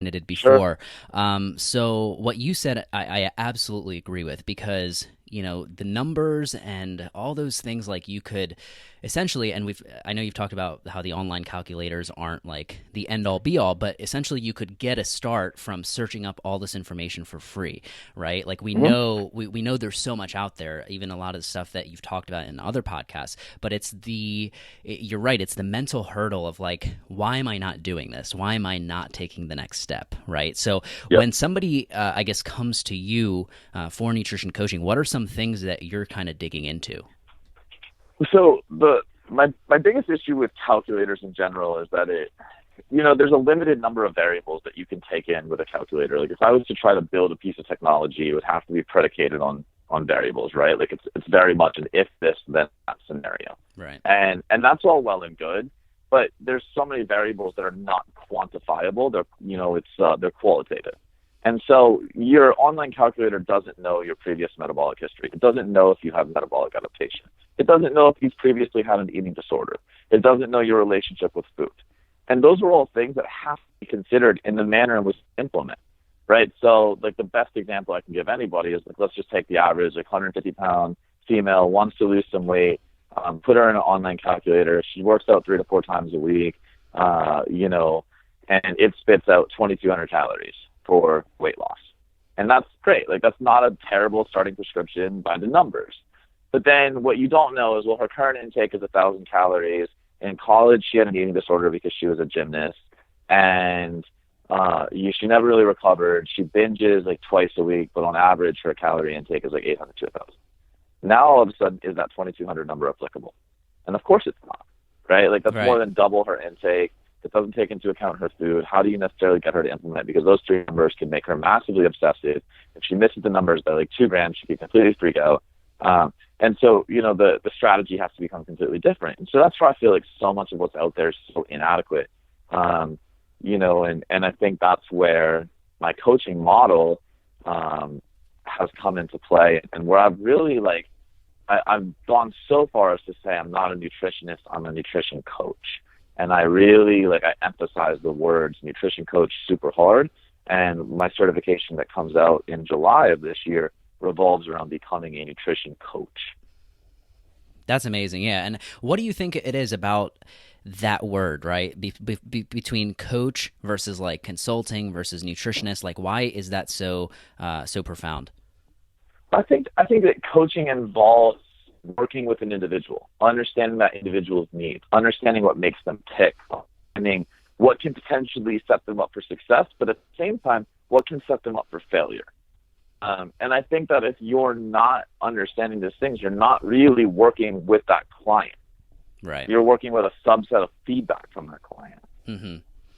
did Sure. before. So what you said, I absolutely agree with, because the numbers and all those things, like you could essentially, and I know you've talked about how the online calculators aren't like the end all be all, but essentially you could get a start from searching up all this information for free, right? Like Hmm. we know there's so much out there, even a lot of the stuff that you've talked about in other podcasts, but you're right, it's the mental hurdle of like, why am I not doing this? Why am I not taking the next step, right? So Yep. when somebody, I guess, comes to you for nutrition coaching, what are some things that you're kind of digging into? So my biggest issue with calculators in general is that there's a limited number of variables that you can take in with a calculator. Like if I was to try to build a piece of technology, it would have to be predicated on variables, right? Like it's very much an if this then that scenario. Right. And that's all well and good, but there's so many variables that are not quantifiable. They're qualitative. And so your online calculator doesn't know your previous metabolic history. It doesn't know if you have metabolic adaptation. It doesn't know if you've previously had an eating disorder. It doesn't know your relationship with food. And those are all things that have to be considered in the manner in which you implement, right? So like the best example I can give anybody is, like, let's just take the average, like 150-pound female wants to lose some weight, put her in an online calculator. She works out 3 to 4 times a week, and it spits out 2,200 calories for weight loss. And that's great. Like that's not a terrible starting prescription by the numbers. But then what you don't know is, well, her current intake is 1,000 calories. In college, she had an eating disorder because she was a gymnast, and she never really recovered. She binges like twice a week, but on average, her calorie intake is like 800 to 1,000. Now, all of a sudden, is that 2,200 number applicable? And of course it's not, right? Like that's more Right. than double her intake. It doesn't take into account her food. How do you necessarily get her to implement? Because those three numbers can make her massively obsessive. If she misses the numbers by like 2 grams, she can completely freak out. And so, the strategy has to become completely different. And so that's why I feel like so much of what's out there is so inadequate. And I think that's where my coaching model has come into play, and where I've really I've gone so far as to say I'm not a nutritionist, I'm a nutrition coach. And I really I emphasize the words nutrition coach super hard. And my certification that comes out in July of this year revolves around becoming a nutrition coach. That's amazing. Yeah. And what do you think it is about that word, right? Between coach versus like consulting versus nutritionist, like why is that so profound? I think that coaching involves working with an individual, understanding that individual's needs, understanding what makes them tick, understanding what can potentially set them up for success, but at the same time, what can set them up for failure. And I think that if you're not understanding these things, you're not really working with that client. Right. You're working with a subset of feedback from that client. Mm-hmm.